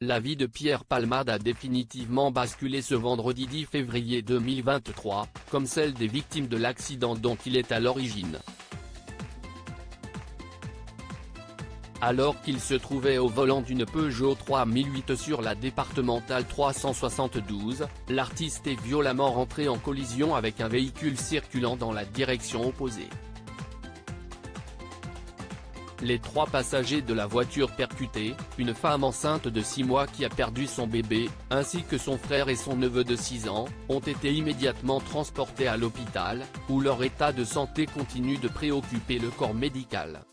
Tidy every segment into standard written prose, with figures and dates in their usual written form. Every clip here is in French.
La vie de Pierre Palmade a définitivement basculé ce vendredi 10 février 2023, comme celle des victimes de l'accident dont il est à l'origine. Alors qu'il se trouvait au volant d'une Peugeot 3008 sur la départementale 372, l'artiste est violemment rentré en collision avec un véhicule circulant dans la direction opposée. Les 3 passagers de la voiture percutée, une femme enceinte de 6 mois qui a perdu son bébé, ainsi que son frère et son neveu de 6 ans, ont été immédiatement transportés à l'hôpital, où leur état de santé continue de préoccuper le corps médical.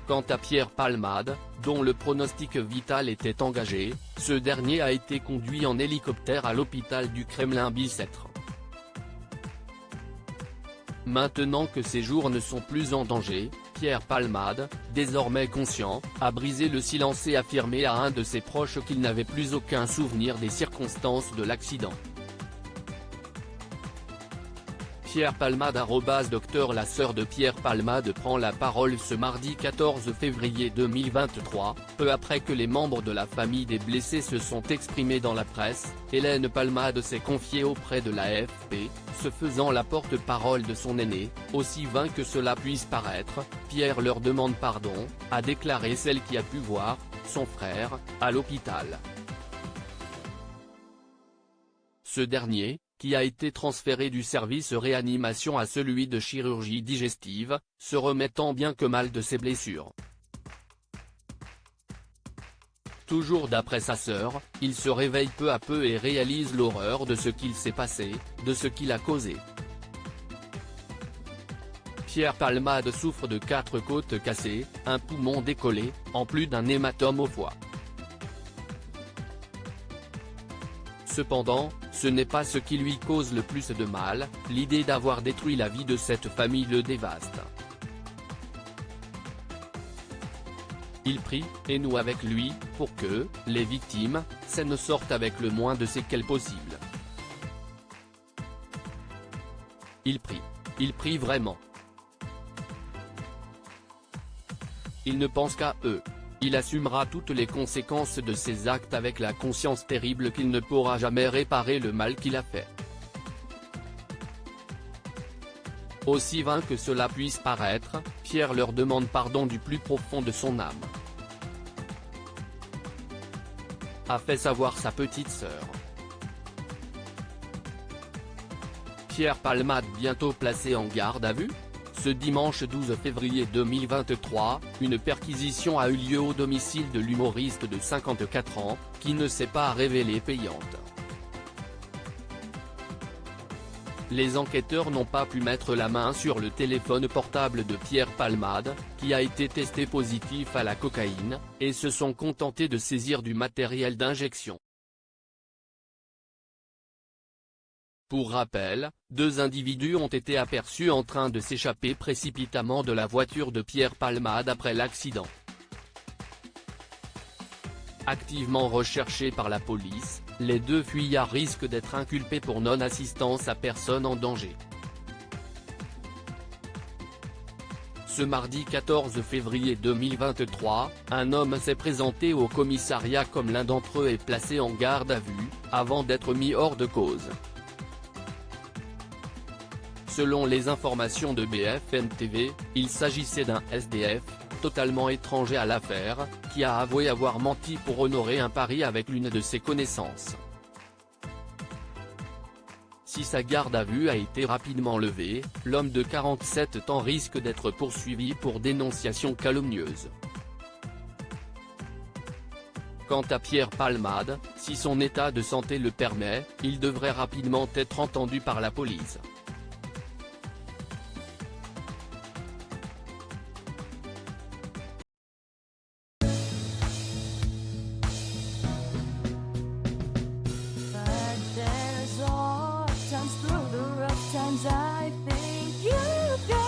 Quant à Pierre Palmade, dont le pronostic vital était engagé, ce dernier a été conduit en hélicoptère à l'hôpital du Kremlin-Bicêtre. Maintenant que ses jours ne sont plus en danger, Pierre Palmade, désormais conscient, a brisé le silence et affirmé à un de ses proches qu'il n'avait plus aucun souvenir des circonstances de l'accident. Pierre Palmade @Docteur La sœur de Pierre Palmade prend la parole ce mardi 14 février 2023, peu après que les membres de la famille des blessés se sont exprimés dans la presse. Hélène Palmade s'est confiée auprès de l'AFP, se faisant la porte-parole de son aîné. Aussi vain que cela puisse paraître, Pierre leur demande pardon, a déclaré celle qui a pu voir son frère à l'hôpital. Ce dernier, qui a été transféré du service réanimation à celui de chirurgie digestive, se remettant bien que mal de ses blessures. Toujours d'après sa sœur, il se réveille peu à peu et réalise l'horreur de ce qu'il s'est passé, de ce qu'il a causé. Pierre Palmade souffre de 4 côtes cassées, un poumon décollé, en plus d'un hématome au foie. Cependant, ce n'est pas ce qui lui cause le plus de mal, l'idée d'avoir détruit la vie de cette famille le dévaste. Il prie, et nous avec lui, pour que, les victimes, s'en sortent avec le moins de séquelles possible. Il prie vraiment. Il ne pense qu'à eux. Il assumera toutes les conséquences de ses actes avec la conscience terrible qu'il ne pourra jamais réparer le mal qu'il a fait. Aussi vain que cela puisse paraître, Pierre leur demande pardon du plus profond de son âme. A fait savoir sa petite sœur. Pierre Palmade bientôt placé en garde à vue ? Ce dimanche 12 février 2023, une perquisition a eu lieu au domicile de l'humoriste de 54 ans, qui ne s'est pas révélée payante. Les enquêteurs n'ont pas pu mettre la main sur le téléphone portable de Pierre Palmade, qui a été testé positif à la cocaïne, et se sont contentés de saisir du matériel d'injection. Pour rappel, 2 individus ont été aperçus en train de s'échapper précipitamment de la voiture de Pierre Palmade après l'accident. Activement recherchés par la police, les 2 fuyards risquent d'être inculpés pour non-assistance à personne en danger. Ce mardi 14 février 2023, un homme s'est présenté au commissariat comme l'un d'entre eux est placé en garde à vue, avant d'être mis hors de cause. Selon les informations de BFM TV, il s'agissait d'un SDF, totalement étranger à l'affaire, qui a avoué avoir menti pour honorer un pari avec l'une de ses connaissances. Si sa garde à vue a été rapidement levée, l'homme de 47 ans risque d'être poursuivi pour dénonciation calomnieuse. Quant à Pierre Palmade, si son état de santé le permet, il devrait rapidement être entendu par la police. Through the rough times, I think you got